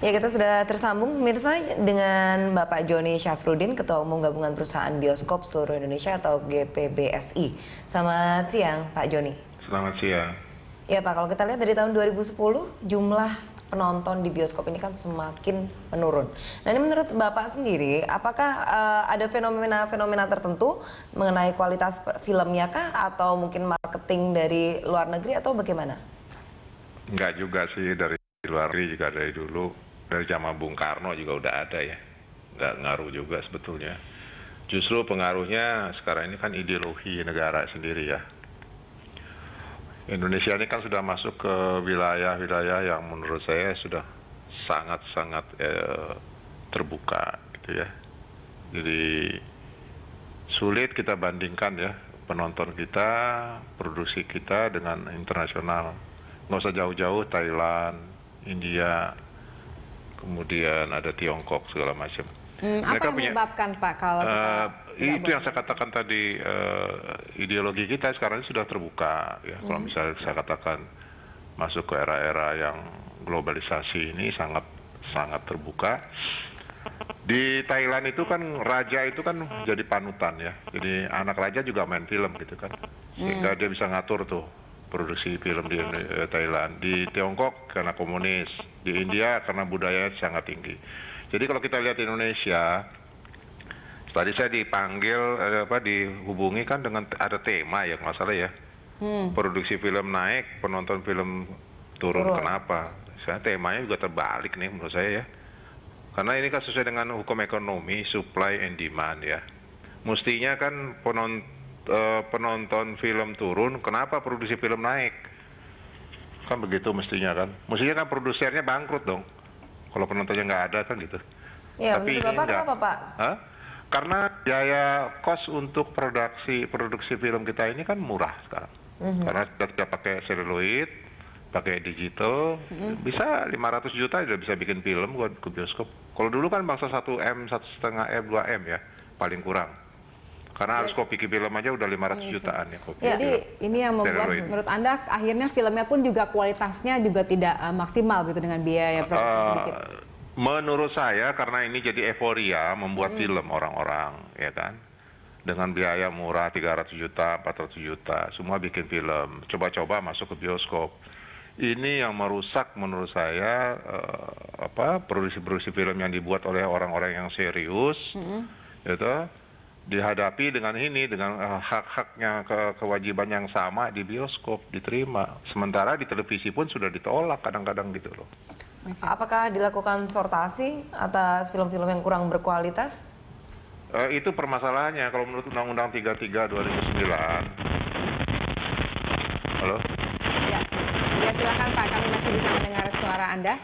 Ya, kita sudah tersambung pemirsa dengan Bapak Joni Syafruddin, Ketua Umum Gabungan Perusahaan Bioskop Seluruh Indonesia atau GPBSI. Selamat siang Pak Joni. Selamat siang. Ya Pak, kalau kita lihat dari tahun 2010 jumlah penonton di bioskop ini kan semakin menurun. Nah, ini menurut Bapak sendiri, apakah ada fenomena-fenomena tertentu mengenai kualitas filmnya kah, atau mungkin marketing dari luar negeri, atau bagaimana? Enggak juga sih, dari luar negeri juga dari dulu, dari zaman Bung Karno juga udah ada ya. Enggak ngaruh juga sebetulnya. Justru pengaruhnya sekarang ini kan ideologi negara sendiri ya. Indonesia ini kan sudah masuk ke wilayah-wilayah yang menurut saya sudah sangat-sangat terbuka gitu ya. Jadi sulit kita bandingkan ya penonton kita, produksi kita dengan internasional. Nggak usah jauh-jauh, Thailand, India, kemudian ada Tiongkok segala macam. Apa yang menyebabkan Pak kalau itu yang saya katakan tadi, ideologi kita sekarang ini sudah terbuka ya. Kalau misalnya saya katakan masuk ke era-era yang globalisasi ini sangat terbuka. Di Thailand itu kan raja itu kan jadi panutan ya. Jadi anak raja juga main film gitu kan. Sehingga dia bisa ngatur tuh produksi film di Thailand. Di Tiongkok karena komunis, di India karena budaya sangat tinggi. Jadi kalau kita lihat Indonesia, tadi saya dipanggil dihubungi kan dengan ada tema ya, nggak salah ya. Produksi film naik, penonton film turun. Kenapa? Saya temanya juga terbalik nih menurut saya ya. Karena ini kan sesuai dengan hukum ekonomi, supply and demand ya. Mestinya kan penonton film turun, kenapa produksi film naik? Kan begitu mestinya kan. Mestinya kan produsernya bangkrut dong. Kalau penontonnya nggak ada kan gitu. Ya, tapi menurut Bapak kenapa Pak? Karena biaya kos untuk produksi film kita ini kan murah sekarang. Karena sudah pakai seluloid, pakai digital, bisa 500 juta sudah bisa bikin film buat ke bioskop. Kalau dulu kan bangsa 1M, 1,5M, 2M ya, paling kurang. Karena harus kopi film aja udah 500 jutaan ya kopi. Jadi ini yang membuat menurut Anda akhirnya filmnya pun juga kualitasnya juga tidak maksimal gitu dengan biaya produksi sedikit. Menurut saya karena ini jadi euforia membuat film orang-orang ya kan. Dengan biaya murah 300 juta, 400 juta, semua bikin film. Coba-coba masuk ke bioskop. Ini yang merusak menurut saya produksi film yang dibuat oleh orang-orang yang serius, gitu. Dihadapi dengan hak-haknya, kewajiban yang sama di bioskop diterima. Sementara di televisi pun sudah ditolak kadang-kadang gitu loh. Apakah dilakukan sortasi atas film-film yang kurang berkualitas? Itu permasalahannya kalau menurut Undang-Undang 33 2009. Halo? Ya silakan Pak, kami masih bisa mendengar suara Anda.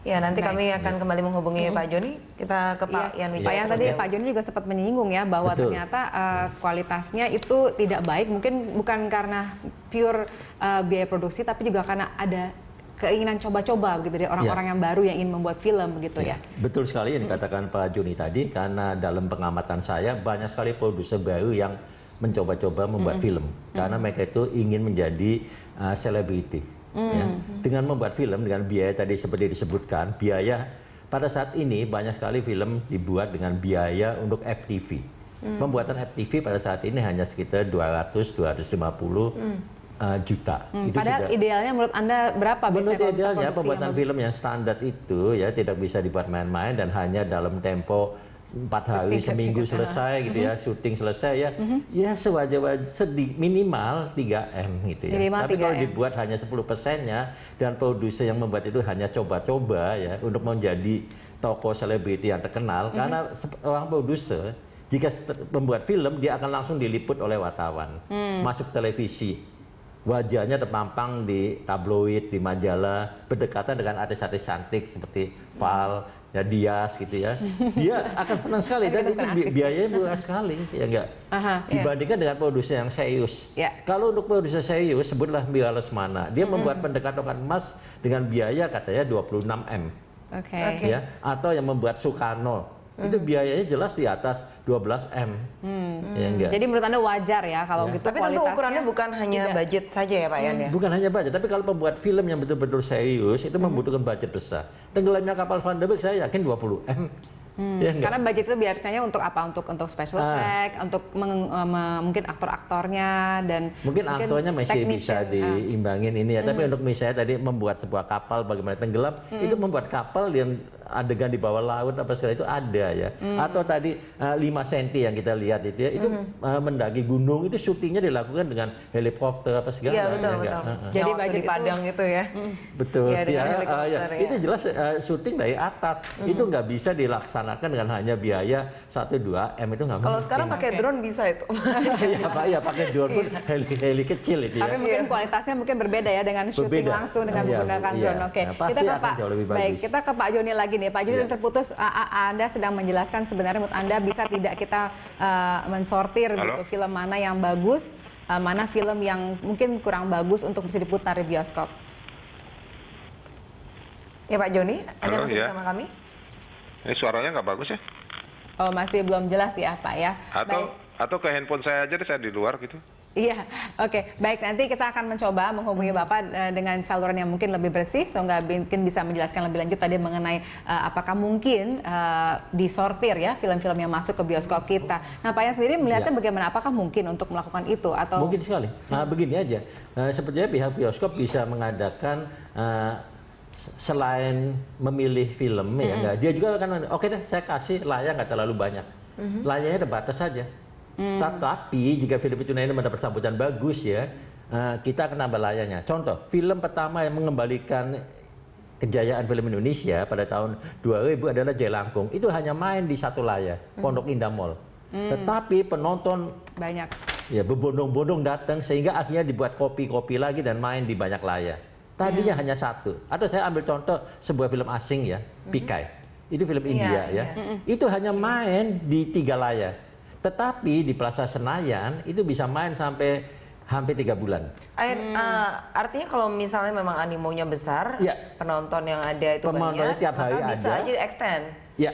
Ya, nanti kami akan kembali menghubungi Pak Joni. Kita ke Pak Yan Wijaya. Pak Yan, tadi Pak Joni juga sempat menyinggung ya bahwa ternyata kualitasnya itu tidak baik, mungkin bukan karena pure biaya produksi, tapi juga karena ada keinginan coba-coba begitu dari orang-orang yang baru yang ingin membuat film begitu ya. Betul sekali yang dikatakan Pak Joni tadi, karena dalam pengamatan saya banyak sekali produser baru yang mencoba-coba membuat film karena mereka itu ingin menjadi selebriti. Ya. Dengan membuat film dengan biaya tadi seperti disebutkan, biaya pada saat ini banyak sekali film dibuat dengan biaya untuk FTV. Pembuatan FTV pada saat ini hanya sekitar 200-250 juta. Itu padahal idealnya menurut Anda berapa? Menurut idealnya pembuatan film yang standar itu ya tidak bisa dibuat main-main dan hanya dalam tempo 4 hari seminggu selesai gitu ya, syuting selesai ya, ya sewajar-wajar minimal 3M gitu ya. Minimal Tapi 3M. kalau dibuat hanya 10%-nya dan produser yang membuat itu hanya coba-coba ya untuk menjadi tokoh selebriti yang terkenal, karena orang produser jika membuat film dia akan langsung diliput oleh wartawan, masuk televisi. Wajahnya terpampang di tabloid, di majalah, berdekatan dengan artis-artis cantik seperti Val, ya Dias gitu ya. Dia akan senang sekali dan itu biayanya murah sekali, ya enggak? Dibandingkan dengan produser yang serius. Kalau untuk produser serius, sebutlah Mira Lesmana, dia membuat pendekatan emas dengan biaya katanya 26M. Ya, atau yang membuat Soekarno itu biayanya jelas di atas 12 M. Ya enggak? Jadi menurut Anda wajar ya kalau gitu Tapi tentu ukurannya bukan hanya budget saja ya Pak Yan ya? Bukan hanya budget, tapi kalau pembuat film yang betul-betul serius itu membutuhkan budget besar. Tenggelamnya kapal Van der Beek saya yakin 20 M. Ya enggak? Karena budget itu biasanya untuk apa? Untuk special effect, untuk mungkin aktor-aktornya dan mungkin aktornya masih bisa technician. diimbangin ini ya, tapi untuk misalnya tadi membuat sebuah kapal bagaimana tenggelam, itu membuat kapal yang adegan di bawah laut apa segala itu ada ya. Atau tadi 5 cm yang kita lihat itu ya, itu mendaki gunung itu syutingnya dilakukan dengan helikopter apa segala. Iya ya betul enggak? betul. Jadi Yang waktu budget di Padang itu ya. Betul. Iya, dengan Ya, helikopter, ya. Itu jelas syuting dari atas. Itu nggak bisa dilaksanakan dengan hanya biaya 1-2 M itu nggak mungkin. Kalau sekarang pakai drone bisa itu. Iya Pak, ya pakai drone pun heli kecil itu ya. Tapi mungkin kualitasnya mungkin berbeda ya dengan syuting Berbeda. langsung dengan Iya, menggunakan iya. drone. Oke, Nah, pasti kita ke akan Pak. jauh lebih Baik, bagus. kita ke Pak Joni lagi nih. Pak Joni Iya. terputus. Anda sedang menjelaskan sebenarnya menurut Anda bisa tidak kita mensortir Halo? gitu film mana yang bagus, mana film yang mungkin kurang bagus untuk bisa diputar di bioskop. Ya Pak Joni, Anda Halo, masih ya. bersama kami? Ini suaranya nggak bagus ya? Oh, masih belum jelas ya Pak ya. Baik. Atau ke handphone saya aja deh, saya di luar gitu. Iya, oke. Baik, nanti kita akan mencoba menghubungi Bapak dengan saluran yang mungkin lebih bersih, sehingga mungkin bisa menjelaskan lebih lanjut tadi mengenai apakah mungkin disortir ya film-film yang masuk ke bioskop kita. Nah, Pak Yan sendiri melihatnya bagaimana? Apakah mungkin untuk melakukan itu atau? Mungkin sekali. Nah, begini aja. Sepertinya pihak bioskop bisa mengadakan selain memilih film ya, enggak, dia juga kan oke deh saya kasih layar nggak terlalu banyak. Layarnya terbatas saja. Tetapi jika film itu nanti mendapat sambutan bagus ya, kita akan nambah layarnya. Contoh, film pertama yang mengembalikan kejayaan film Indonesia pada tahun 2000 adalah Jelangkung. Itu hanya main di satu layar, Pondok Indah Mall. Tetapi penonton Banyak. ya berbondong-bondong datang sehingga akhirnya dibuat kopi-kopi lagi dan main di banyak layar. Tadinya hanya satu. Atau saya ambil contoh sebuah film asing ya, Pikai. Itu film India ya. Itu hanya main di 3 layar. Tetapi di Plaza Senayan itu bisa main sampai hampir 3 bulan. Artinya kalau misalnya memang animonya besar, Iya. penonton yang ada itu Penontonnya banyak, tiap hari maka bisa ada. aja di-extend. Ya,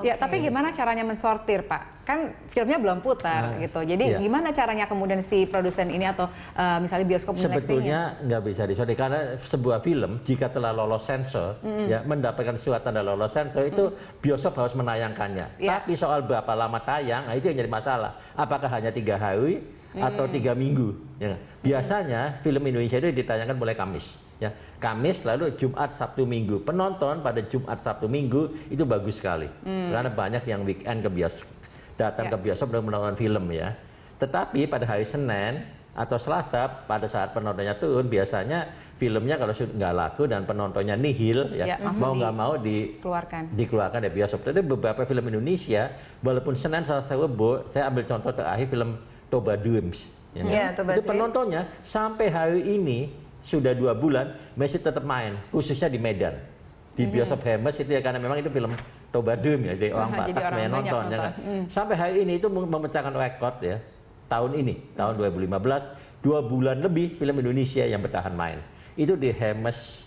Ya, tapi gimana caranya mensortir, Pak? Kan filmnya belum putar gitu. Jadi iya. gimana caranya kemudian si produsen ini atau misalnya bioskop menyeleksinya? sebetulnya nggak bisa disortir karena sebuah film jika telah lolos sensor, ya mendapatkan surat tanda lolos sensor itu bioskop harus menayangkannya. Iya. Tapi soal berapa lama tayang, nah itu yang jadi masalah. Apakah hanya 3 hari atau 3 minggu? Ya. Biasanya film Indonesia itu ditayangkan mulai Kamis. Ya, Kamis lalu Jumat, Sabtu, Minggu. Penonton pada Jumat, Sabtu, Minggu itu bagus sekali karena banyak yang weekend ke bioskop, datang ke bioskop untuk menonton film ya. Tetapi pada hari Senin atau Selasa pada saat penontonnya turun biasanya filmnya kalau nggak laku dan penontonnya nihil ya, langsung mau nggak mau dikeluarkan dari bioskop. Jadi beberapa film Indonesia walaupun Senin, Selasa, Rabu, saya ambil contoh terakhir film Toba Dreams. Ya, Iya, Toba itu Dreams. penontonnya sampai hari ini sudah 2 bulan masih tetap main, khususnya di Medan, di bioskop Hermes itu ya karena memang itu film Toba Dream ya, jadi orang jadi Batak orang banyak banyak nonton. Ya kan? Sampai hari ini itu memecahkan rekor ya tahun ini, tahun 2015, 2 bulan lebih film Indonesia yang bertahan main. Itu di Hermes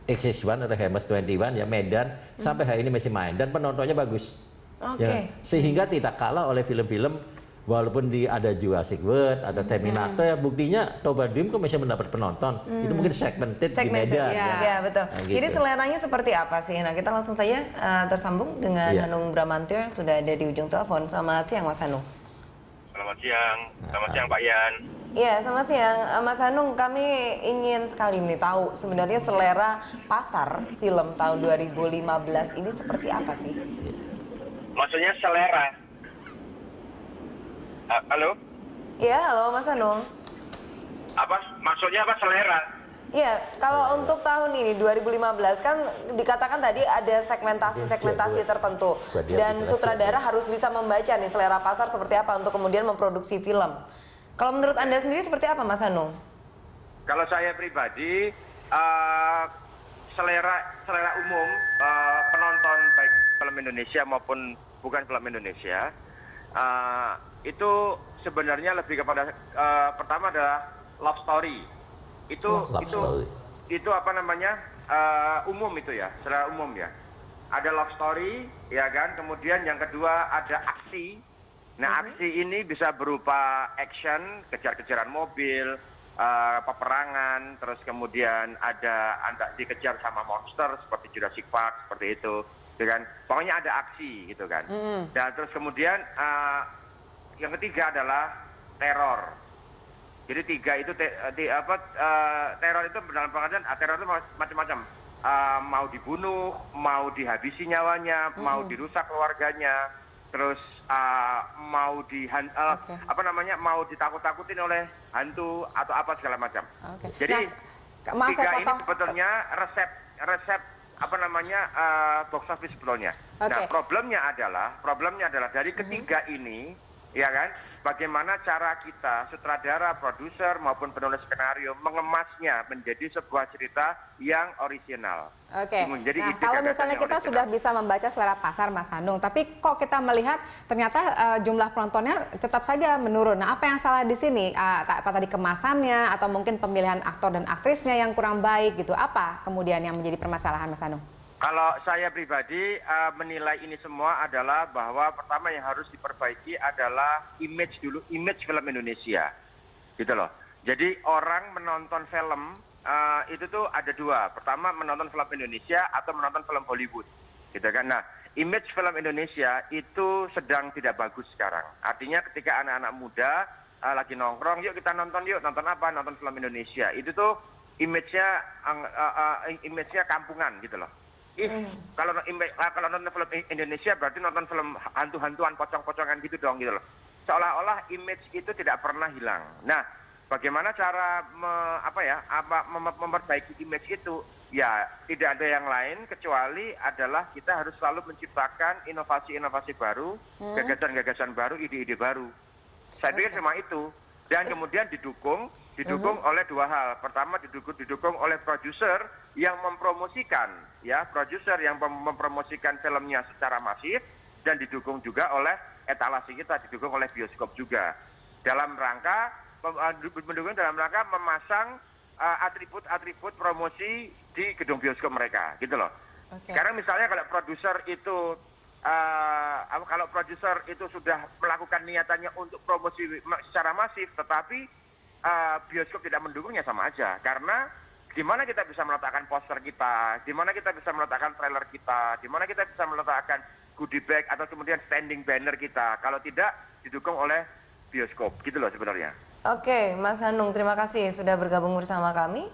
XX1 atau Hermes 21 ya Medan sampai hari ini masih main dan penontonnya bagus. Oke. Ya, sehingga tidak kalah oleh film-film walaupun ada Jurassic World, ada Terminator ya buktinya Toba Dream kok masih mendapat penonton. Itu mungkin segmented di Medan. Ya, betul. Nah, gitu. Jadi seleranya seperti apa sih? Nah, kita langsung saja tersambung dengan Iya. Hanung Bramantyo yang sudah ada di ujung telepon. Selamat siang, Mas Hanung. Selamat siang Pak Yan. Iya, selamat siang. Mas Hanung, kami ingin sekali nih tahu sebenarnya selera pasar film tahun 2015 ini seperti apa sih? Maksudnya selera. Halo? Iya, halo Mas Hanung. Apa? Maksudnya apa selera? Iya, kalau untuk tahun ini 2015 kan dikatakan tadi ada segmentasi tertentu dan sutradara harus bisa membaca nih selera pasar seperti apa untuk kemudian memproduksi film. Kalau menurut Anda sendiri seperti apa, Mas Hanung? Kalau saya pribadi selera umum penonton baik film Indonesia maupun bukan film Indonesia itu sebenarnya lebih kepada pertama adalah love story. Itu apa namanya umum itu ya, secara umum ya. ada love story, ya kan. Kemudian yang kedua ada aksi. Nah, aksi ini bisa berupa action, kejar-kejaran mobil, peperangan, terus kemudian ada dikejar sama monster seperti Jurassic Park seperti itu, ya kan. Pokoknya ada aksi gitu kan. Dan terus kemudian yang ketiga adalah teror. Jadi tiga itu teror itu dalam pengertian teror itu macam-macam. Mau dibunuh, mau dihabisi nyawanya, mau dirusak keluarganya, terus mau mau ditakut-takutin oleh hantu atau apa segala macam. Jadi maaf, tiga saya ini potong. sebetulnya resep box office sebetulnya. Nah, problemnya adalah dari ketiga ini, ya kan, bagaimana cara kita sutradara, produser maupun penulis skenario mengemasnya menjadi sebuah cerita yang orisinal. Jadi nah, kalau misalnya kita sudah bisa membaca selera pasar, Mas Hanung, tapi kok kita melihat ternyata jumlah penontonnya tetap saja menurun. Nah, apa yang salah di sini? Apa tadi kemasannya atau mungkin pemilihan aktor dan aktrisnya yang kurang baik gitu? Apa kemudian yang menjadi permasalahan, Mas Hanung? Kalau saya pribadi menilai ini semua adalah bahwa pertama yang harus diperbaiki adalah image dulu, image film Indonesia, gitu loh. Jadi orang menonton film itu tuh ada dua. Pertama menonton film Indonesia atau menonton film Hollywood, gitu kan. Nah, image film Indonesia itu sedang tidak bagus sekarang. Artinya ketika anak-anak muda lagi nongkrong, yuk kita nonton yuk, nonton apa? Nonton film Indonesia. Itu tuh image-nya kampungan gitu loh. Kalau nonton film Indonesia berarti nonton film hantu-hantuan, pocong-pocongan gitu dong gitu loh. Seolah-olah image itu tidak pernah hilang. Nah, bagaimana cara memperbaiki image itu? Ya, tidak ada yang lain kecuali adalah kita harus selalu menciptakan inovasi-inovasi baru, gagasan-gagasan baru, ide-ide baru. Saya pikir cuma itu. Dan kemudian didukung oleh dua hal. Pertama didukung oleh produser yang mempromosikan, ya, produser yang mempromosikan filmnya secara masif, dan didukung juga oleh etalase kita, didukung oleh bioskop juga. Dalam rangka memasang atribut-atribut promosi di gedung bioskop mereka, gitu loh. Karena misalnya kalau produser itu sudah melakukan niatannya untuk promosi secara masif, tetapi bioskop tidak mendukungnya, sama aja. Karena di mana kita bisa meletakkan poster kita, di mana kita bisa meletakkan trailer kita, di mana kita bisa meletakkan goodie bag atau kemudian standing banner kita, kalau tidak didukung oleh bioskop, gitu loh sebenarnya. Oke, Mas Hanung, terima kasih sudah bergabung bersama kami.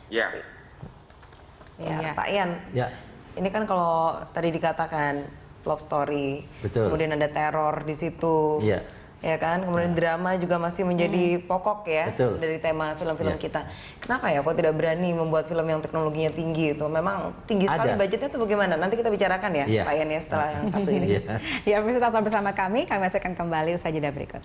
Ya. Ya, Pak Ian. Ya. Ini kan kalau tadi dikatakan love story, Betul. kemudian ada teror di situ. Iya. Ya kan, kemudian drama juga masih menjadi pokok ya. Betul. Dari tema film-film Iya. kita. Kenapa ya kok tidak berani membuat film yang teknologinya tinggi itu? Memang tinggi sekali Ada. budgetnya itu bagaimana? Nanti kita bicarakan ya, Iya. Pak Ian, ya, setelah yang satu ini. Iya. Ya, bisa tetap bersama kami masih akan kembali usai jeda berikut.